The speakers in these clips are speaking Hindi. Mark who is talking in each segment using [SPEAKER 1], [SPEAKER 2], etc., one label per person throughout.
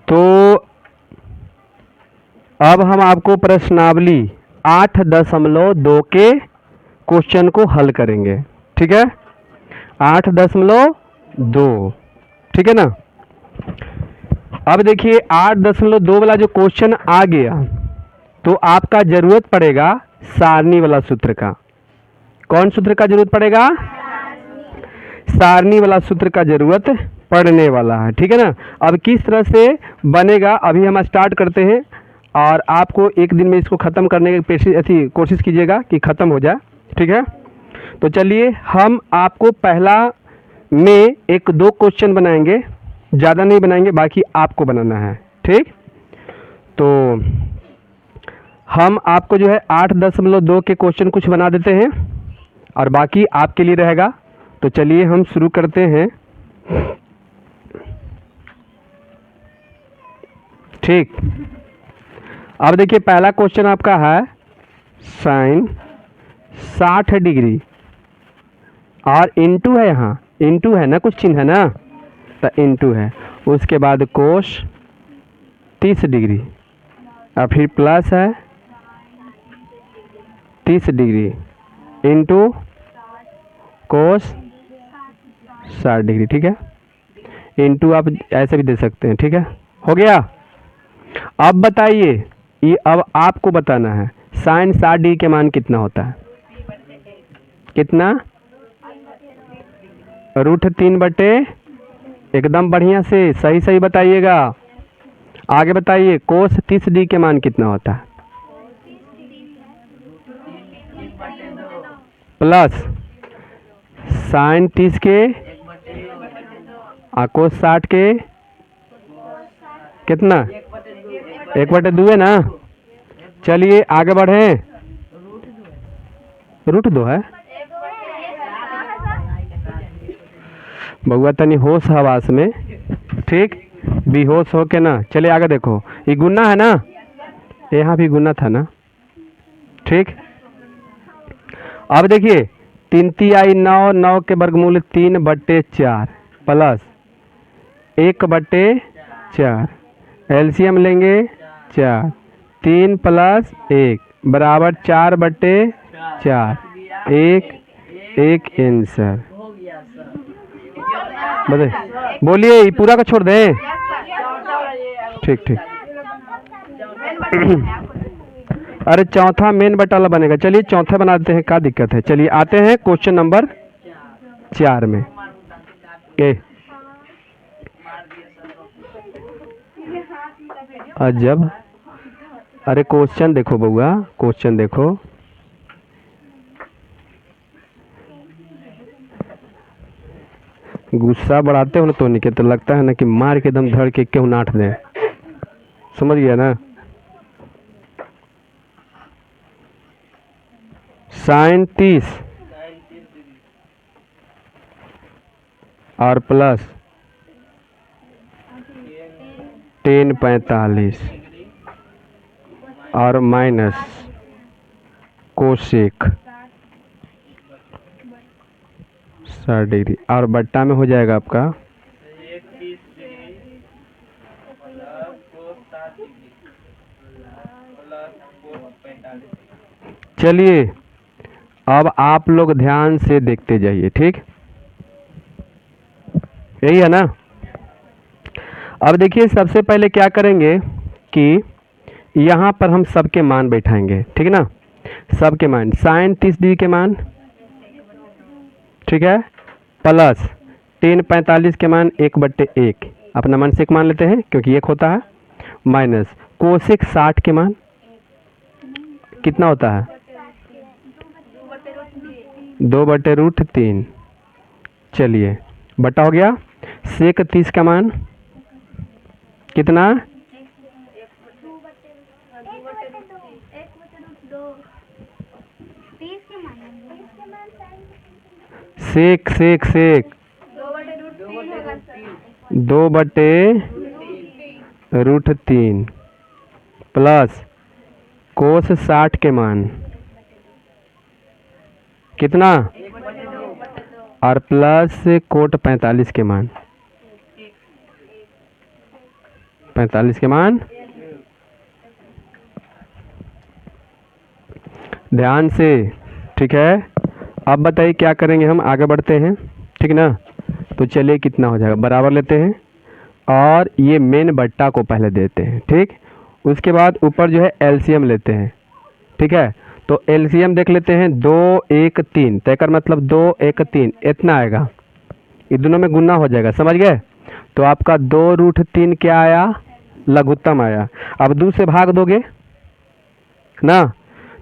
[SPEAKER 1] तो अब हम आपको प्रश्नावली 8.2 के क्वेश्चन को हल करेंगे। ठीक है, 8.2, ठीक है ना। अब देखिए 8.2 वाला जो क्वेश्चन आ गया तो आपका जरूरत पड़ेगा सारणी वाला सूत्र का। कौन सूत्र का जरूरत पड़ेगा? सारणी वाला सूत्र का जरूरत पड़ने वाला है। ठीक है ना। अब किस तरह से बनेगा अभी हम स्टार्ट करते हैं और आपको एक दिन में इसको ख़त्म करने की कोशिश कीजिएगा कि ख़त्म हो जाए। ठीक है, तो चलिए हम आपको पहला में 1-2 क्वेश्चन बनाएंगे, ज़्यादा नहीं बनाएंगे, बाकी आपको बनाना है। ठीक, तो हम आपको जो है 8.2 के क्वेश्चन कुछ बना देते हैं और बाकी आपके लिए रहेगा। तो चलिए हम शुरू करते हैं। ठीक, अब देखिए पहला क्वेश्चन आपका है साइन 60 डिग्री और इनटू है, यहाँ इनटू है ना, कुछ चिन्ह है ना, तो इनटू है। उसके बाद कोस 30 डिग्री और फिर प्लस है 30 डिग्री इनटू कोस 60 डिग्री। ठीक है, इनटू आप ऐसे भी दे सकते हैं। ठीक है, हो गया। अब बताइए, ये अब आपको बताना है साइन 60 डिग्री के मान कितना होता है? कितना? √3 एकदम बढ़िया से सही सही बताइएगा। आगे बताइए, कोस 30 डिग्री के मान कितना होता है? प्लस साइन 30 के कोस 60 के कितना? 1/2 है ना। चलिए आगे बढ़ें। √2 है बउआ, तनी होश हवास में। ठीक, बेहोश हो के ना। चलिए आगे देखो, ये गुना है ना, यहाँ भी गुना था ना। ठीक, अब देखिए 3 तिहाई 9, 9 के वर्गमूल 3/4 प्लस 1/4, एलसीएम लेंगे 4, 3 प्लस 1 बराबर 4/4, 1 आंसर। बोलिए, ये पूरा का छोड़ दें? ठीक ठीक। अरे चौथा मेन बटाला बनेगा। चलिए चौथा बना देते हैं, क्या दिक्कत है। चलिए आते हैं क्वेश्चन नंबर 4 में। अजब, अरे क्वेश्चन देखो बउआ, क्वेश्चन देखो। गुस्सा बढ़ाते हो ना तो नहीं, तो लगता है ना कि मार के दम धड़ के क्यों नाट दें। समझ गया ना। साइन 30 और प्लस tan 45 और माइनस कोसेक 60 डिग्री और बट्टा में हो जाएगा आपका चलिए अब आप लोग ध्यान से देखते जाइए। ठीक, यही है ना। अब देखिए सबसे पहले क्या करेंगे कि यहाँ पर हम सबके मान बैठाएंगे। ठीक है ना, सबके मान, साइन 30 डिग्री के मान, ठीक है, प्लस tan 45 के मान 1/1, अपना मान से एक मान लेते हैं क्योंकि 1 होता है, माइनस कोसेक 60 के मान कितना होता है? 2/√3। चलिए बटा हो गया। सेक 30 का मान कितना? सेक सेक सेक 2/√3 प्लस कोस 60 के मान कितना? और प्लस कोट 45 के मान। 45 के मान, ध्यान से, ठीक है। अब बताइए क्या करेंगे, हम आगे बढ़ते हैं, ठीक ना। तो चलिए कितना हो जाएगा, बराबर लेते हैं और ये मेन बट्टा को पहले देते हैं, ठीक। उसके बाद ऊपर जो है एलसीएम लेते हैं, ठीक है। तो एलसीएम देख लेते हैं, 2 1 3, तो एकर मतलब 2 1 3 इतना आएगा, ये दोनों में गुना हो जाएगा, समझ गए। तो आपका 2√3 क्या आया, लघुत्तम आया। अब 2 से भाग दोगे ना,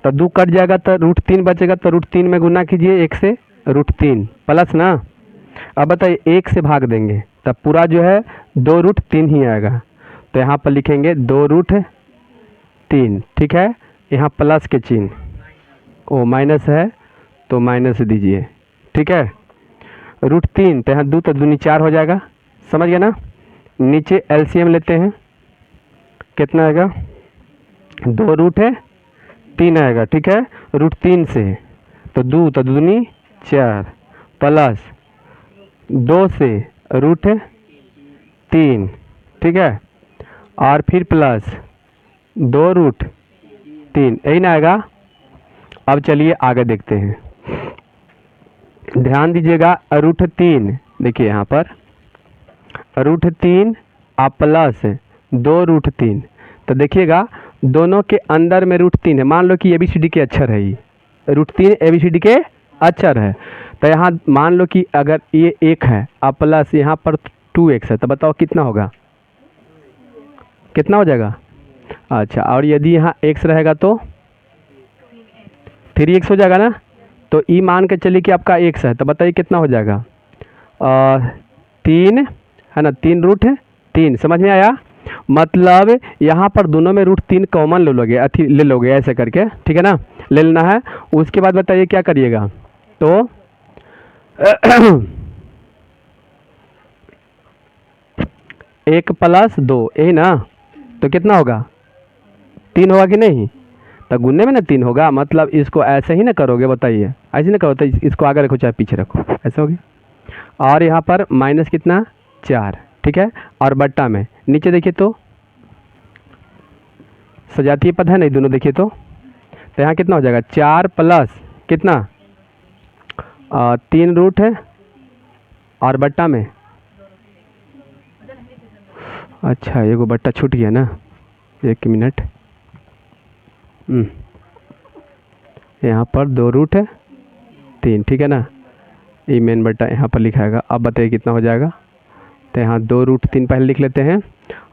[SPEAKER 1] तो 2 कट जाएगा तो √3 बचेगा, तो √3 में गुना कीजिए 1 से, √3 प्लस ना। अब बताइए 1 से भाग देंगे तब पूरा जो है 2√3 ही आएगा, तो यहाँ पर लिखेंगे 2√3, ठीक है। यहाँ प्लस के चिन्ह, ओ माइनस है तो माइनस दीजिए, ठीक है। √3 तो यहाँ 2 तो दूनी 4 हो जाएगा, समझ गया ना। नीचे एलसीएम लेते हैं, कितना आएगा, 2√3 आएगा, ठीक है। √3 से तो 2 तो दूनी 4 प्लस 2 से √3, ठीक है। और फिर प्लस 2√3, यही ना आएगा। अब चलिए आगे देखते हैं, ध्यान दीजिएगा। √3 देखिए यहाँ पर √3 और प्लस 2√3, तो देखिएगा दोनों के अंदर में √3 है। मान लो कि ABCD के अक्षर है, ये √3 ABCD के अक्षर है। तो यहाँ मान लो कि अगर ये 1 है और प्लस यहाँ पर 2x है, तो बताओ कितना होगा, कितना हो जाएगा। अच्छा, और यदि यहाँ x रहेगा तो 3x हो जाएगा ना। तो ई मान के चलिए कि आपका x है, तो बताइए कितना हो जाएगा, 3 है ना, 3√3, समझ में आया। मतलब यहाँ पर दोनों में √3 कॉमन ले लोगे, ले लोगे ऐसे करके, ठीक है ना, ले लेना है। उसके बाद बताइए क्या करिएगा, तो 1 + 2 यही ना, तो कितना होगा, 3 होगा कि नहीं। तो गुन्ने में ना 3 होगा, मतलब इसको ऐसे ही ना करोगे, बताइए ऐसे ना करो, तो इसको आगे रखो चाहे पीछे रखो, ऐसे हो गया। और यहाँ पर माइनस कितना 4, ठीक है। और बट्टा में नीचे देखिए तो सजातीय पद है नहीं दोनों, देखिए तो यहाँ कितना हो जाएगा, 4 प्लस कितना 3 रूट है, और बट्टा में, अच्छा एगो बट्टा छूट गया ना, 1 मिनट। यहाँ पर 2√3, ठीक है ना, ये मेन बट्टा यहाँ पर लिखाएगा। अब बताइए कितना हो जाएगा, तो यहाँ 2√3 पहले लिख लेते हैं,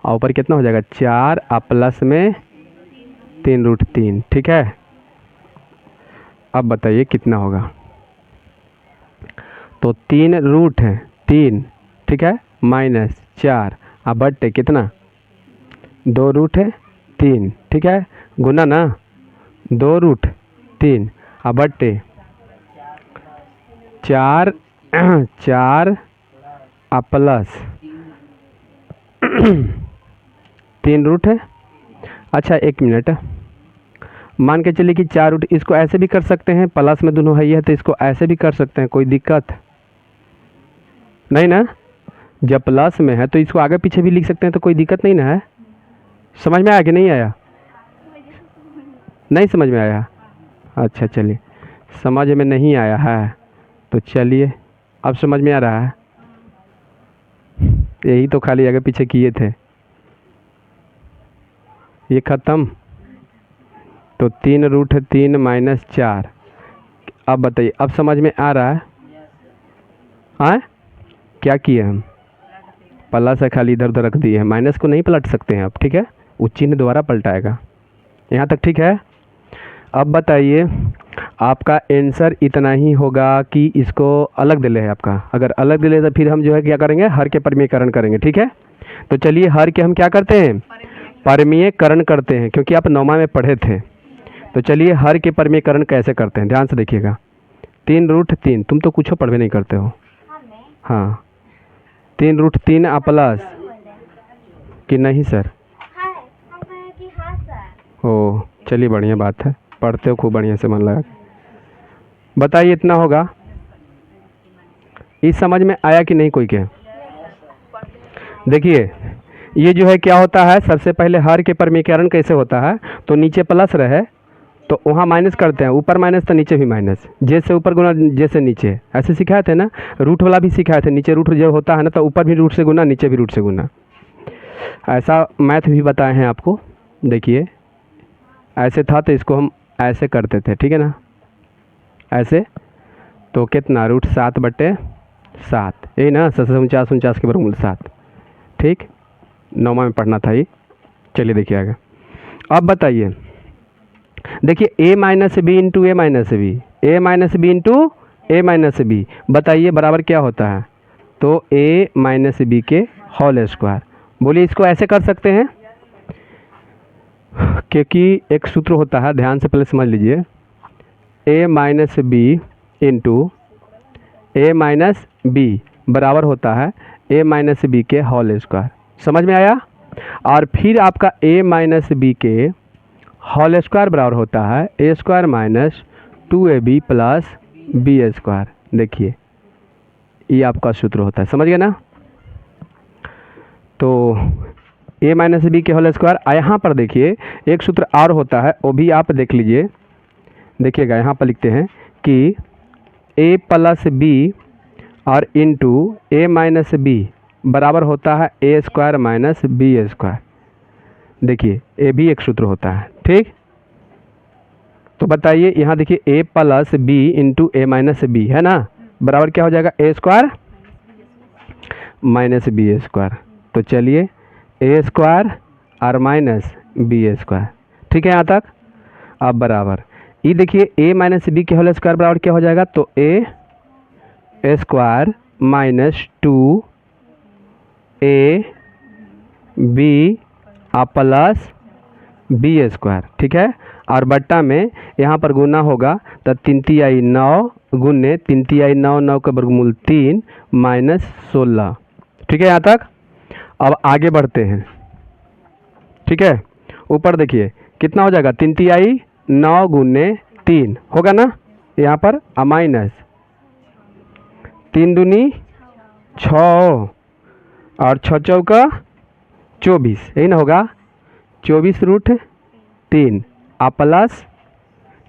[SPEAKER 1] और ऊपर कितना हो जाएगा 4 और प्लस में 3√3, ठीक है। अब बताइए कितना होगा, तो 3√3, ठीक है, माइनस 4 और बट्टे कितना 2√3, ठीक है, गुना ना 2√3 और बट्टे 4 4 और प्लस 3 है। अच्छा 1 मिनट, मान के चलिए कि 4 इसको ऐसे भी कर सकते हैं, प्लस में दोनों है ही है, तो इसको ऐसे भी कर सकते हैं, कोई दिक्कत नहीं ना। जब प्लस में है तो इसको आगे पीछे भी लिख सकते हैं, तो कोई दिक्कत नहीं ना है। समझ में आया कि नहीं आया, नहीं समझ में आया। अच्छा चलिए, समझ में नहीं आया है तो चलिए अब समझ में आ रहा है, यही तो खाली आगे पीछे किए थे, ये ख़त्म। तो 3√3 माइनस 4, अब बताइए अब समझ में आ रहा है। हाँ क्या किए हम, प्लस है खाली इधर उधर रख दिए हैं, माइनस को नहीं पलट सकते हैं अब, ठीक है, उस चिन्ह दोबारा पलटाएगा। यहाँ तक ठीक है। अब बताइए आपका आंसर इतना ही होगा कि इसको अलग दिले है आपका, अगर अलग दिले तो फिर हम जो है क्या करेंगे, हर के परिमेयकरण करेंगे, ठीक है। तो चलिए हर के हम क्या करते हैं, परिमेयकरण करते हैं, क्योंकि आप 9वां में पढ़े थे। तो चलिए हर के परिमेयकरण कैसे करते हैं, ध्यान से देखिएगा। 3√3, तुम तो कुछ पढ़वे नहीं करते हो, हाँ 3√3 आ प्लस कि नहीं सर, ओ चलिए बढ़िया बात है, पढ़ते हो खूब बढ़िया से मन लगा। बताइए इतना होगा, इस समझ में आया कि नहीं कोई के। देखिए ये जो है क्या होता है, सबसे पहले हर के परमीकरण कैसे होता है, तो नीचे प्लस रहे तो वहाँ माइनस करते हैं, ऊपर माइनस तो नीचे भी माइनस, जैसे ऊपर गुना जैसे नीचे, ऐसे सिखाए थे ना। रूट वाला भी सिखाए थे, नीचे रूट जब होता है ना तो ऊपर भी रूट से गुना, नीचे भी रूट से गुना। ऐसा मैथ भी बताए हैं आपको। देखिए ऐसे था तो इसको हम ऐसे करते थे, ठीक है ना, ऐसे। तो कितना, रूट 7/7, यही ना, 749 के वर्गमूल 7। ठीक, 9वां में पढ़ना था ये। चलिए देखिए आगे। अब बताइए, देखिए a minus B into A minus B, A minus B into A minus B, बताइए बराबर क्या होता है, तो a माइनस बी के होल स्क्वायर। बोलिए इसको ऐसे कर सकते हैं, क्योंकि एक सूत्र होता है, ध्यान से पहले समझ लीजिए, a minus B into A minus B बराबर होता है a माइनस बी के होल स्क्वायर। समझ में आया। और फिर आपका a माइनस बी के होल स्क्वायर बराबर होता है A square minus 2ab plus B square. देखिए ये आपका सूत्र होता है, समझ गए ना। तो a माइनस बी के होल स्क्वायर। यहाँ पर देखिए एक सूत्र और होता है, वो भी आप देख लीजिए। देखिएगा यहाँ पर लिखते हैं कि a प्लस बी और इंटू ए माइनस बी बराबर होता है A square minus B square. देखिए ये भी एक सूत्र होता है, ठीक। तो बताइए यहाँ देखिए a plus B into A minus B है ना, बराबर क्या हो जाएगा, A square minus B square. तो चलिए ए स्क्वायर और माइनस बी स्क्वायर, ठीक है यहाँ तक। अब बराबर ये देखिए a माइनस बी के होल स्क्वायर बराबर क्या हो जाएगा, तो A square minus 2 A B plus B square, ठीक है। और बट्टा में यहाँ पर गुना होगा तो 3 तिहाई 9 गुने 3 तिहाई 9, 9 का वर्गमूल 3 माइनस 16, ठीक है यहाँ तक। अब आगे बढ़ते हैं, ठीक है। ऊपर देखिए कितना हो जाएगा, 3 तिहाई 9 गुने 3 होगा ना यहाँ पर, माइनस 3 दूनी 6 और 6 चौका 24, यही ना होगा, 24√3 प्लस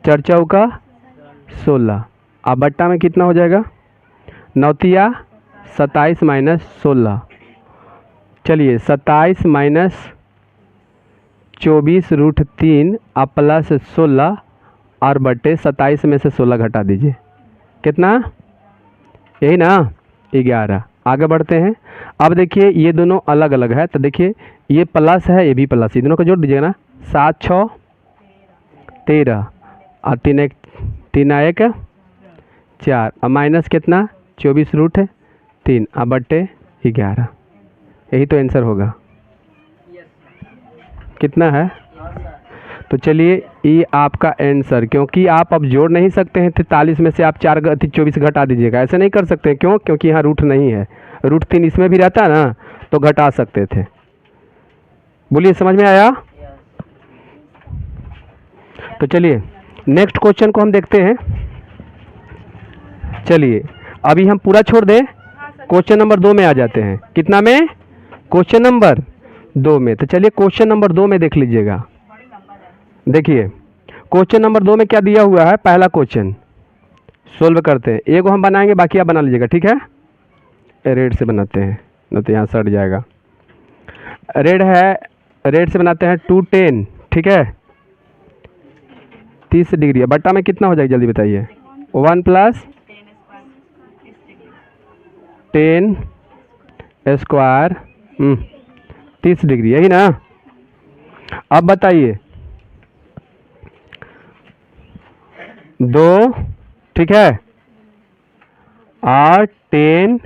[SPEAKER 1] 4 चौका 16। अब बट्टा में कितना हो जाएगा, 9 तिया 27 माइनस 16। चलिए 27 माइनस 24√3 प्लस 16 और बट्टे 27 में से 16 घटा दीजिए, कितना, यही ना 11। आगे बढ़ते हैं। अब देखिए ये दोनों अलग अलग है, तो देखिए ये प्लस है, ये भी प्लस, ये दोनों को जोड़ दीजिएगा ना, 7 6 13 और 3 1 4 और माइनस कितना 24√3 और बट्टे 11। यही तो आंसर होगा, कितना है। तो चलिए ये आपका आंसर, क्योंकि आप अब जोड़ नहीं सकते हैं 43 में से आप 24 घटा दीजिएगा, ऐसे नहीं कर सकते, क्यों, क्योंकि यहाँ रूट नहीं है, रूट 3 इसमें भी रहता है ना, तो घटा सकते थे। बोलिए समझ में आया। तो चलिए नेक्स्ट क्वेश्चन को हम देखते हैं। चलिए अभी हम पूरा छोड़ दें, क्वेश्चन नंबर 2 में आ जाते हैं। कितना में, क्वेश्चन नंबर 2 में। तो चलिए क्वेश्चन नंबर 2 में देख लीजिएगा। देखिए क्वेश्चन नंबर 2 में क्या दिया हुआ है, पहला क्वेश्चन सोल्व करते हैं। एक हम बनाएंगे, बाकी आप बना लीजिएगा, ठीक है। रेड से बनाते हैं, नहीं तो यहाँ सट जाएगा। रेड है, रेड से बनाते हैं 210, ठीक है, 30 डिग्री है। बट्टा में कितना हो जाएगा जल्दी बताइए, 1 + 10 स्क्वायर 30 डिग्री, यही ना। अब बताइए 2, ठीक है, और 10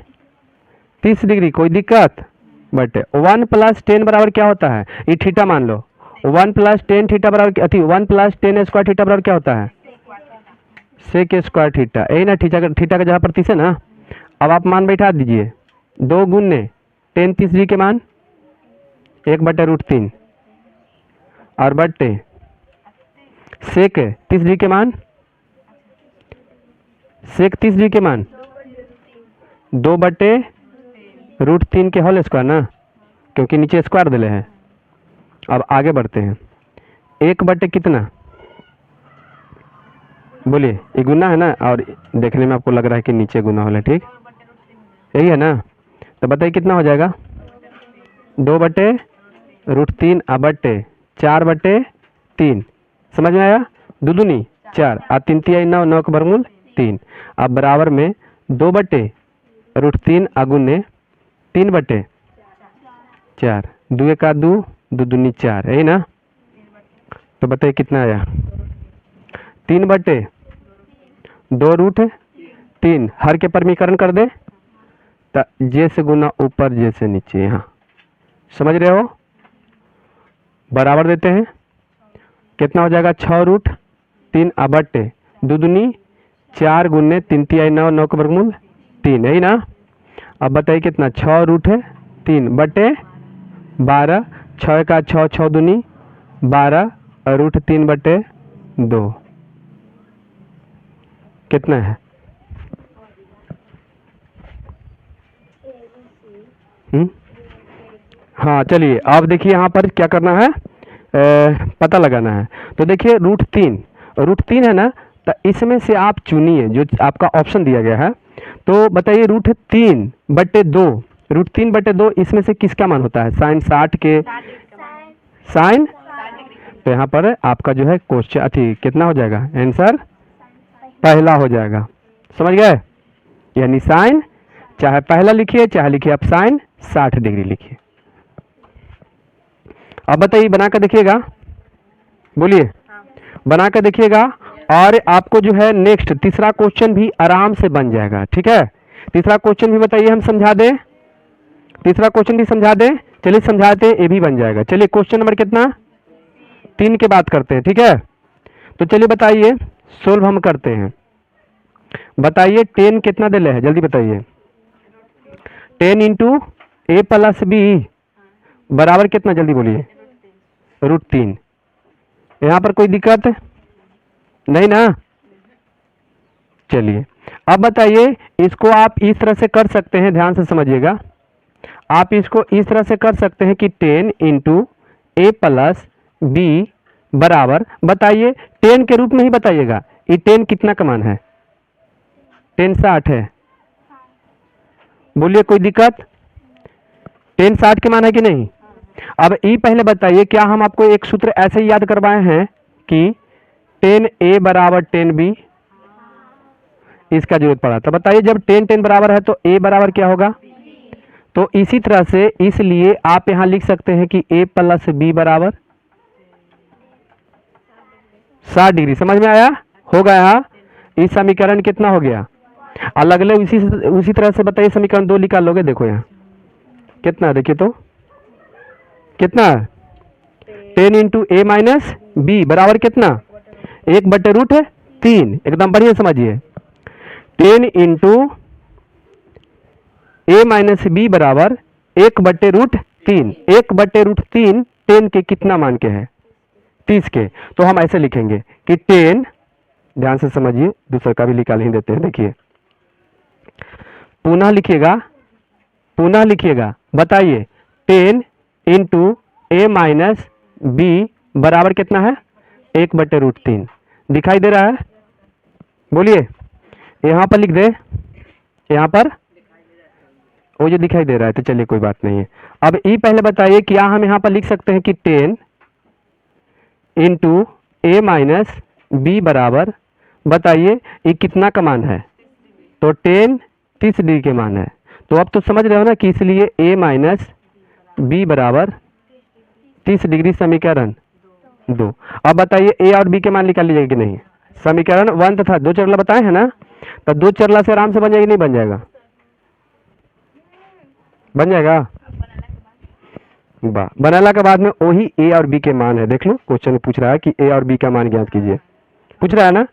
[SPEAKER 1] 30 डिग्री, कोई दिक्कत। बट 1 + 10 बराबर क्या होता है, ये थीटा मान लो, 1 + 10 थीटा बराबर, 1 + 10 स्क्वायर थीटा बराबर क्या होता है, सेक स्क्वायर थीटा, यही ना। थीटा का जहाँ पर 30 है ना। अब आप मान बैठा दीजिए, 2 गुने 10 30 डिग्री के मान 1/√3 और बट्टे सेक 30 डिग्री के मान, सेक 30 डिग्री के मान 2/√3 के होल स्क्वायर ना। क्योंकि नीचे स्क्वायर दिले हैं। अब आगे बढ़ते हैं, 1 बटे कितना, बोलिए, ये गुना है ना, और देखने में आपको लग रहा है कि नीचे गुना हो रहा है, ठीक यही है ना। तो बताइए कितना हो जाएगा, 2/√3 बटे 4/3, समझ में आया, 2 दूनी 4 और 3 तिहाई 9, 9 का वर्गमूल 3। अब बराबर में 2/√3 गुने 3/4, 2 1 2, 2 दूनी 4, यही ना। तो बताइए कितना आया, 3/2√3, हर के परमीकरण कर दे, तो जे से गुना ऊपर, जे से नीचे, यहाँ समझ रहे हो। बराबर देते हैं, कितना हो जाएगा, 6√3 बटे 2 दूनी 4 गुने 3 तिहाई 9, 9 का वर्गमूल 3, यही ना। अब बताइए कितना, 6√3 बटे 12, 6 का 6, 6 दूनी 12 √3/2 कितना है, हाँ चलिए अब देखिए यहाँ पर क्या करना है, पता लगाना है। तो देखिए √3 है ना, तो इसमें से आप चुनिए जो आपका ऑप्शन दिया गया है। तो बताइए √3/2 इसमें से किसका मान होता है, साइन 60 के, साइन, तो यहाँ पर आपका जो है क्वेश्चन अथी कितना हो जाएगा, आंसर पहला हो जाएगा, समझ गए। यानी साइन चाहे पहला लिखिए चाहे लिखिए आप साइन 60 डिग्री लिखिए। अब बताइए बना कर देखिएगा, बोलिए, बना कर देखिएगा, और आपको जो है नेक्स्ट तीसरा क्वेश्चन भी आराम से बन जाएगा, ठीक है। तीसरा क्वेश्चन भी बताइए हम समझा दें, तीसरा क्वेश्चन भी समझा दें, चलिए समझाते हैं, ये भी बन जाएगा। चलिए क्वेश्चन नंबर कितना, 3 की बात करते हैं, ठीक है। तो चलिए बताइए, सोल्व हम करते हैं। बताइए 10 कितना दे ले है, जल्दी बताइए। 10 इंटू a प्लस बी बराबर कितना, जल्दी बोलिए, √3। यहाँ पर कोई दिक्कत नहीं ना। चलिए अब बताइए, इसको आप इस तरह से कर सकते हैं, ध्यान से समझिएगा। आप इसको इस तरह से कर सकते हैं कि 10 इंटू a प्लस बी बराबर, बताइए 10 के रूप में ही बताइएगा, ये 10 कितना का मान है, 10 60 है, बोलिए कोई दिक्कत, 10 60 के मान है कि नहीं। अब ये पहले बताइए, क्या हम आपको एक सूत्र ऐसे ही याद करवाए हैं कि 10a बराबर 10b, इसका जरूरत पड़ा, तो बताइए जब 10 10 बराबर है तो a बराबर क्या होगा। तो इसी तरह से इसलिए आप यहां लिख सकते हैं कि a प्लस बी बराबर 60 डिग्री, समझ में आया, हो गया। इस समीकरण कितना हो गया, अलग अलग उसी तरह से बताइए, समीकरण 2 निकाल लोगे, देखो यहाँ कितना है, देखिए तो कितना है, 10 इंटू ए माइनस बी बराबर कितना, 1/√3, एकदम बढ़िया समझिए। 10 इंटू ए माइनस बी बराबर 1/√3, 1/√3 10 के कितना मान के है, 30 के। तो हम ऐसे लिखेंगे कि 10, ध्यान से समझिए, दूसरा का भी निकाल ही देते हैं, देखिए पुनः लिखिएगा, बताइए 10 इंटू ए माइनस बी बराबर कितना है, 1/√3, दिखाई दे रहा है, बोलिए, यहां पर लिख दे, यहां पर वो जो दिखाई दे रहा है, तो चलिए कोई बात नहीं है। अब ये पहले बताइए क्या हम यहां पर लिख सकते हैं कि 10 इंटू ए माइनस बी बराबर, बताइए ये कितना का मान है, तो 10 30 डिग्री के मान है। तो अब तो समझ रहे हो ना कि इसलिए a माइनस बी बराबर 30 डिग्री, समीकरण 2। अब बताइए a और b के मान निकाल लीजिएगा कि नहीं, समीकरण 1 तथा 2 चरला बताए हैं ना, तो 2 चरला से आराम से बन जाएगी, नहीं बन जाएगा, बन जाएगा, वाह। बनाला के बाद में वही a और b के मान है, देख लो क्वेश्चन में पूछ रहा है कि a और b का मान ज्ञात कीजिए, पूछ रहा है ना।